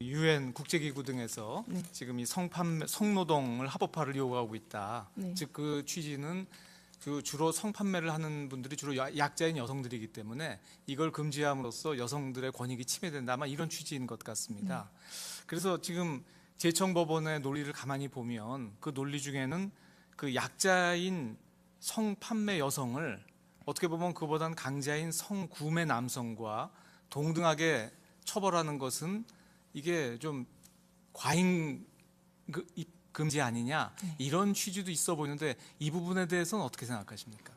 유엔 국제기구 등에서 네. 지금 이 성노동을 합법화를 요구하고 있다. 네. 즉 그 취지는 주로 성판매를 하는 분들이 주로 약자인 여성들이기 때문에 이걸 금지함으로써 여성들의 권익이 침해된다. 아마 이런 취지인 것 같습니다. 그래서 지금 제청법원의 논리를 가만히 보면 그 논리 중에는 그 약자인 성판매 여성을 어떻게 보면 그보다는 강자인 성구매 남성과 동등하게 처벌하는 것은 이게 좀 과잉 금지 아니냐 이런 취지도 있어 보이는데 이 부분에 대해서는 어떻게 생각하십니까?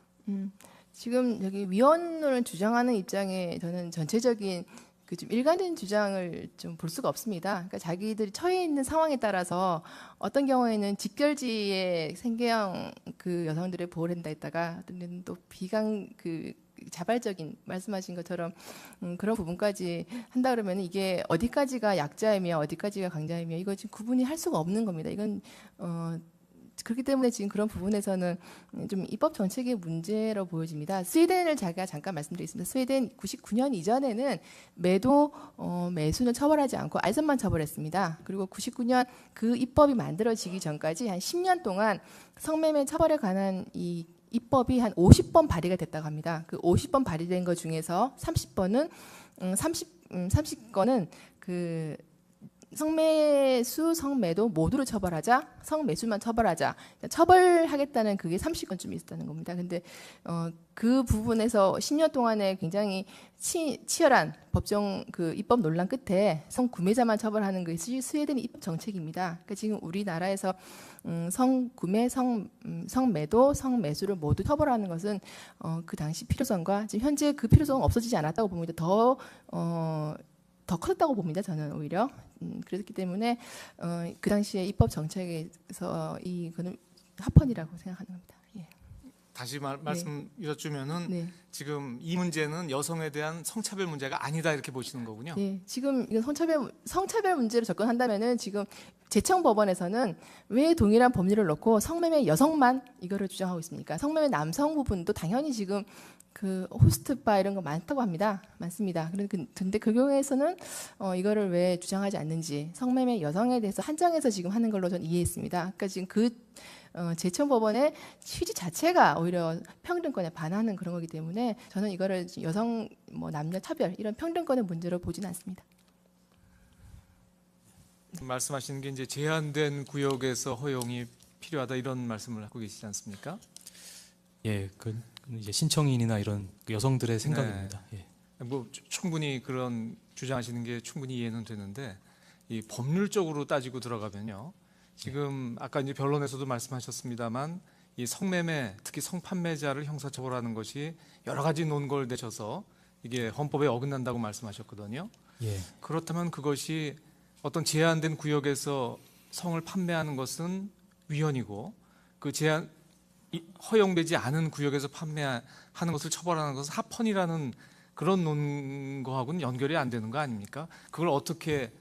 지금 여기 위원을 주장하는 입장에 저는 전체적인 그 좀 일관된 주장을 좀 볼 수가 없습니다. 그러니까 자기들이 처해 있는 상황에 따라서 어떤 경우에는 직결지의 생계형 그 여성들의 보호를 한다 했다가 어떤 데는 또 비강 그 자발적인 말씀하신 것처럼 그런 부분까지 한다 그러면 이게 어디까지가 약자이며 어디까지가 강자이며 이거 지금 구분이 할 수가 없는 겁니다. 이건 그렇기 때문에 지금 그런 부분에서는 좀 입법 정책의 문제로 보여집니다. 스웨덴을 제가 잠깐 말씀드리겠습니다. 스웨덴 99년 이전에는 매수는 처벌하지 않고 알선만 처벌했습니다. 그리고 99년 그 입법이 만들어지기 전까지 한 10년 동안 성매매 처벌에 관한 이 입법이 한 50번 발의가 됐다고 합니다. 그 50번 발의된 것 중에서 30건은 그 성매수, 성매도 모두를 처벌하자, 성매수만 처벌하자, 처벌하겠다는 그게 30건쯤 있었다는 겁니다. 근데 그 부분에서 10년 동안에 굉장히 치열한 법정 그 입법 논란 끝에 성구매자만 처벌하는 것이 스웨덴의 입법 정책입니다. 그러니까 지금 우리나라에서 성구매, 성매도, 성매수를 모두 처벌하는 것은 그 당시 필요성과 지금 현재 그 필요성은 없어지지 않았다고 봅니다. 더 커졌다고 봅니다. 저는 오히려 그렇기 때문에 그 당시에 입법 정책에서 이거는 합헌이라고 생각하는 겁니다. 예. 다시 말씀 여쭈면은 네. 지금 이 문제는 여성에 대한 성차별 문제가 아니다 이렇게 보시는 거군요. 예, 지금 이건 성차별 문제로 접근한다면은 지금 제청법원에서는 왜 동일한 법률을 넣고 성매매 여성만 이거를 주장하고 있습니까? 성매매 남성 부분도 당연히 지금 그 호스트바 이런 거 많다고 합니다. 많습니다. 근데 그 경우에서는 이거를 왜 주장하지 않는지 성매매 여성에 대해서 한정해서 지금 하는 걸로 저는 이해했습니다. 그러니까 지금 제청법원의 취지 자체가 오히려 평등권에 반하는 그런 거기 때문에 저는 이거를 여성 남녀 차별 이런 평등권의 문제로 보지는 않습니다. 말씀하시는 게 이제 제한된 구역에서 허용이 필요하다 이런 말씀을 하고 계시지 않습니까? 예, 그 이제 신청인이나 이런 여성들의 생각입니다. 예. 뭐 충분히 그런 주장하시는 게 충분히 이해는 되는데 이 법률적으로 따지고 들어가면요. 지금 아까 이제 변론에서도 말씀하셨습니다만 이 성매매 특히 성판매자를 형사처벌하는 것이 여러 가지 논거를 내셔서 이게 헌법에 어긋난다고 말씀하셨거든요. 예. 그렇다면 그것이 어떤 제한된 구역에서 성을 판매하는 것은 위헌이고 그 허용되지 않은 구역에서 판매하는 것을 처벌하는 것은 합헌이라는 그런 논거하고는 연결이 안 되는 거 아닙니까? 그걸 어떻게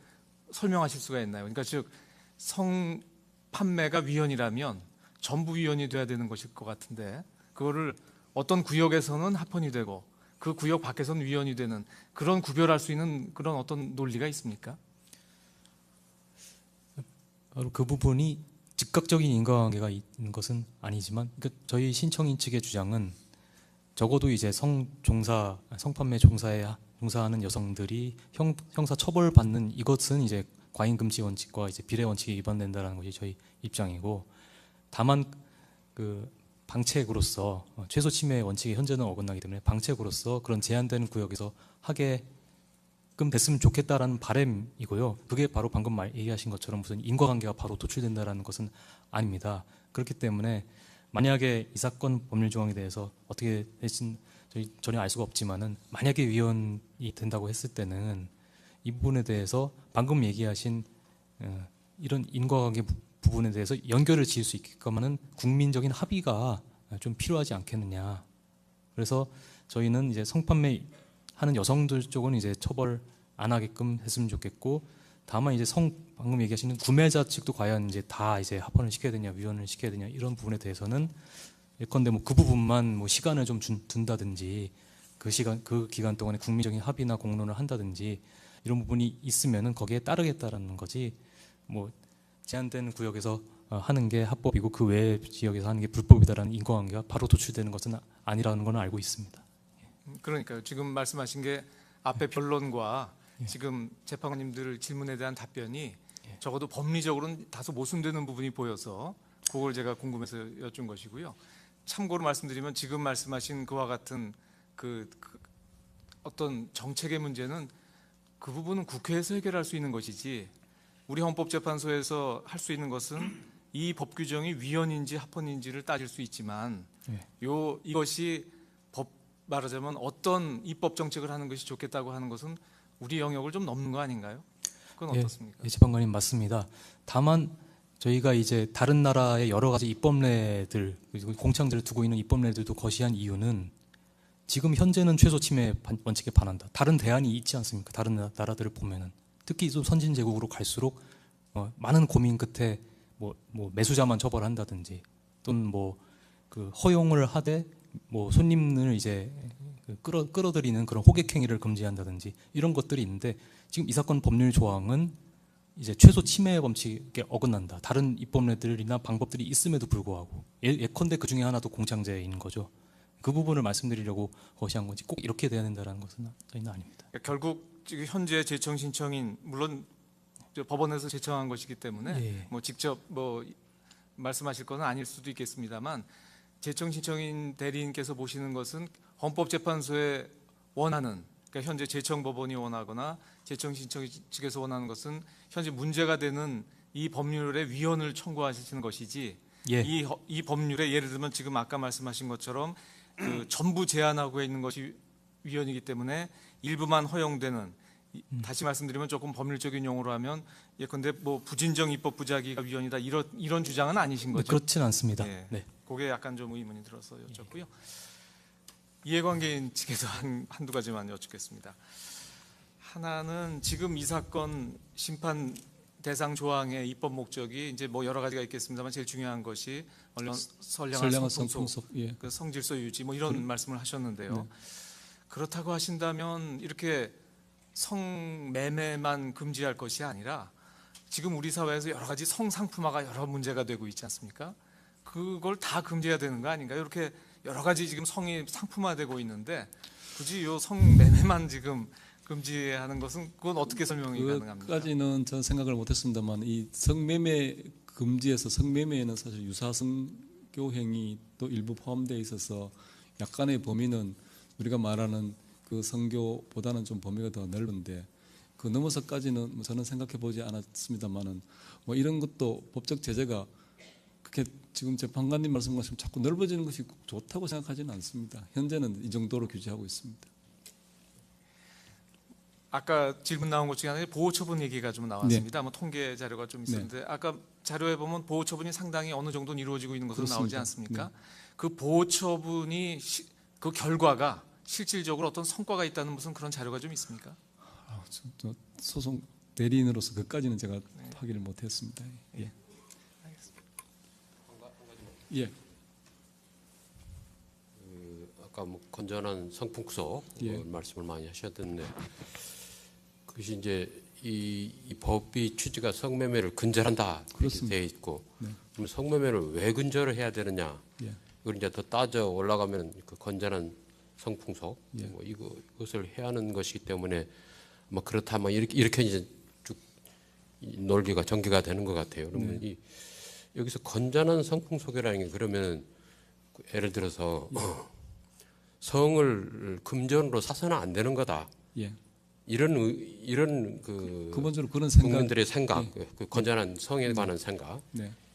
설명하실 수가 있나요? 그러니까 즉 성판매가 위헌이라면 전부 위헌이 돼야 되는 것일 것 같은데 그거를 어떤 구역에서는 합헌이 되고 그 구역 밖에서는 위헌이 되는 그런 구별할 수 있는 그런 어떤 논리가 있습니까? 바로 그 부분이 즉각적인 인과관계가 있는 것은 아니지만 그러니까 저희 신청인 측의 주장은 적어도 이제 성판매 종사하는 여성들이 형사 처벌받는 이것은 이제 과잉금지 원칙과 이제 비례 원칙에 위반된다는 것이 저희 입장이고 다만 그 방책으로서 최소 침해 원칙이 현재는 어긋나기 때문에 방책으로서 그런 제한되는 구역에서 하게끔 됐으면 좋겠다라는 바람이고요. 그게 바로 방금 얘기하신 것처럼 무슨 인과관계가 바로 도출된다라는 것은 아닙니다. 그렇기 때문에 만약에 이 사건 법률 조항에 대해서 어떻게 될지는 저희 전혀 알 수가 없지만은 만약에 위헌이 된다고 했을 때는 이 부분에 대해서 방금 얘기하신 이런 인과관계 부분에 대해서 연결을 지을 수 있게끔 하는 국민적인 합의가 좀 필요하지 않겠느냐. 그래서 저희는 이제 성판매 하는 여성들 쪽은 이제 처벌 안 하게끔 했으면 좋겠고, 다만 이제 방금 얘기하시는 구매자 측도 과연 이제 다 이제 합헌을 시켜야 되냐, 위헌을 시켜야 되냐 이런 부분에 대해서는 예컨대 뭐 그 부분만 뭐 시간을 좀 둔다든지 그 기간 동안에 국민적인 합의나 공론을 한다든지 이런 부분이 있으면은 거기에 따르겠다라는 거지. 뭐 제한된 구역에서 하는 게 합법이고 그 외의 지역에서 하는 게 불법이다라는 인과관계가 바로 도출되는 것은 아니라는 건 알고 있습니다. 그러니까요. 지금 말씀하신 게 앞에 변론과 지금 재판관님들 질문에 대한 답변이 적어도 법리적으로는 다소 모순되는 부분이 보여서 그걸 제가 궁금해서 여쭌 것이고요. 참고로 말씀드리면 지금 말씀하신 그와 같은 그 어떤 정책의 문제는 그 부분은 국회에서 해결할 수 있는 것이지 우리 헌법재판소에서 할 수 있는 것은 이 법 규정이 위헌인지 합헌인지를 따질 수 있지만 이것이 법 말하자면 어떤 입법 정책을 하는 것이 좋겠다고 하는 것은 우리 영역을 좀 넘는 거 아닌가요? 그건 어떻습니까? 예, 재판관님 맞습니다. 다만 저희가 이제 다른 나라의 여러 가지 입법례들, 그리고 공창제를 두고 있는 입법례들도 거시한 이유는 지금 현재는 최소 침해 원칙에 반한다. 다른 대안이 있지 않습니까? 다른 나라들을 보면은 특히 좀 선진제국으로 갈수록 많은 고민 끝에 뭐 매수자만 처벌한다든지 또는 뭐 그 허용을 하되 뭐 손님을 이제 끌어들이는 그런 호객 행위를 금지한다든지 이런 것들이 있는데 지금 이 사건 법률 조항은 이제 최소 침해 원칙에 어긋난다. 다른 입법례들이나 방법들이 있음에도 불구하고 예컨대 그 중에 하나도 공창제인 거죠. 그 부분을 말씀드리려고 거시한 건지 꼭 이렇게 돼야 된다는 것은 저희는 아닙니다. 그러니까 결국 지금 현재 제청 신청인 물론 법원에서 제청한 것이기 때문에 뭐 직접 뭐 말씀하실 건 아닐 수도 있겠습니다만 제청 신청인 대리인께서 보시는 것은 헌법재판소에 원하는 그러니까 현재 제청법원이 원하거나 제청 신청 측에서 원하는 것은 현재 문제가 되는 이 법률의 위헌을 청구하시는 것이지 이 법률에 예를 들면 지금 아까 말씀하신 것처럼 그 전부 제한하고 있는 것이 위헌이기 때문에 일부만 허용되는 다시 말씀드리면 조금 법률적인 용어로 하면 예컨대 뭐 부진정 입법 부작위가 위헌이다 이런 주장은 아니신 거죠? 그렇진 않습니다. 네. 네. 그게 약간 좀 의문이 들어서 여쭙고요. 이해관계인 측에서 한두 가지만 여쭙겠습니다. 하나는 지금 이 사건 심판 대상 조항의 입법 목적이 이제 뭐 여러 가지가 있겠습니다만 제일 중요한 것이 선량한 성풍속, 그 성질서 유지 뭐 이런 말씀을 하셨는데요. 그렇다고 하신다면 이렇게 성매매만 금지할 것이 아니라 지금 우리 사회에서 여러 가지 성상품화가 여러 문제가 되고 있지 않습니까? 그걸 다 금지해야 되는 거 아닌가요? 이렇게 여러 가지 지금 성이 상품화되고 있는데 굳이 요 성매매만 지금 금지하는 것은 그건 어떻게 설명이 가능합니까? 그까지는 전 생각을 못했습니다만 이 성매매 금지에서 성매매에는 사실 유사성교 행위도 일부 포함되어 있어서 약간의 범위는 우리가 말하는 그 성교보다는 좀 범위가 더 넓은데 그 넘어서까지는 뭐 저는 생각해 보지 않았습니다만은 뭐 이런 것도 법적 제재가 그렇게 지금 재판관님 말씀하신 자꾸 넓어지는 것이 좋다고 생각하지는 않습니다. 현재는 이 정도로 규제하고 있습니다. 아까 질문 나온 것 중에 하나가 보호처분 얘기가 좀 나왔습니다. 뭐 통계 자료가 좀 있었는데 아까 자료에 보면 보호처분이 상당히 어느 정도는 이루어지고 있는 것으로 그렇습니다. 나오지 않습니까? 그 보호처분이 그 결과가 실질적으로 어떤 성과가 있다는 무슨 그런 자료가 좀 있습니까? 저 소송 대리인으로서 그까지는 제가 확인을 못했습니다. 예. 예. 아까 뭐 건전한 성풍속 말씀을 많이 하셨던데 그것이 이제 이 법이 취지가 성매매를 근절한다 이렇게 되어 있고 그럼 성매매를 왜 근절을 해야 되느냐 이걸 이제 더 따져 올라가면 그 건전한 성풍속 뭐 이것을 해야 하는 것이기 때문에 뭐 그렇다면 이렇게 이제 쭉 논리가 전개가 되는 것 같아요. 그러면 여기서 건전한 성풍속이라는 게 그러면 예를 들어서 성을 금전으로 사서는 안 되는 거다. 이런 그 근본적으로 그런 생각, 국민들의 생각, 그 건전한 성에 관한 생각,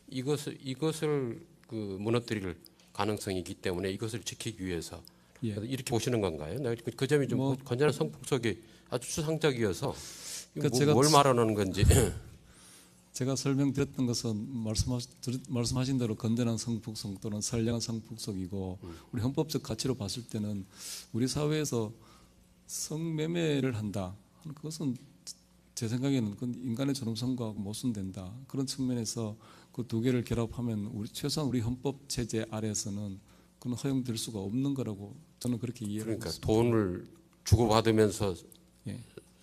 이것을 그 무너뜨릴 가능성이 있기 때문에 이것을 지키기 위해서 이렇게 보시는 건가요? 그 점이 좀 건전한 성풍속이 아주 추상적이어서 그러니까 뭘 말하는 건지. 제가 설명드렸던 것은 말씀하신 대로 건전한 성폭성 또는 선량한 성폭성이고 우리 헌법적 가치로 봤을 때는 우리 사회에서 성매매를 한다. 그것은 제 생각에는 그건 인간의 존엄성과 모순된다. 그런 측면에서 그 두 개를 결합하면 최소한 우리 헌법 체제 아래에서는 그건 허용될 수가 없는 거라고 저는 그렇게 이해를 하고 그러니까 있습니다. 돈을 주고받으면서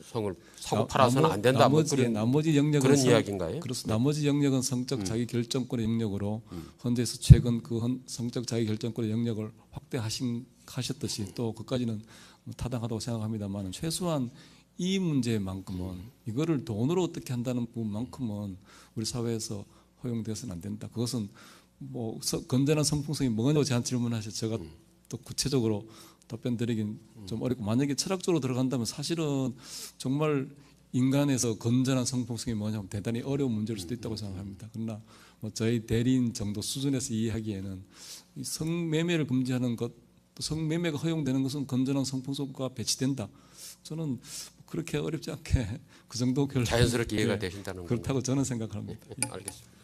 성을 사고 팔아서는 안 된다. 뭐 나머지 영역은 그런 이야기인가요? 그렇습니다. 나머지 영역은 성적 자기 결정권의 영역으로 헌재에서 최근 그 성적 자기 결정권의 영역을 확대하셨듯이 또 그까지는 타당하다고 생각합니다만 최소한 이 문제만큼은 이거를 돈으로 어떻게 한다는 부분만큼은 우리 사회에서 허용돼서는 안 된다. 그것은 뭐 건전한 성풍성이 뭐냐고 저한테 질문하셔서 제가 또 구체적으로 답변 드리긴 좀 어렵고 만약에 철학적으로 들어간다면 사실은 정말 인간에서 건전한 성풍성이 뭐냐면 대단히 어려운 문제일 수도 있다고 생각합니다. 그러나 뭐 저희 대리인 정도 수준에서 이해하기에는 이 성매매를 금지하는 것, 또 성매매가 허용되는 것은 건전한 성풍속과 배치된다. 저는 그렇게 어렵지 않게 그 정도 결론 자연스럽게 이해가 되신다는 그렇다고 저는 생각합니다. 알겠습니다.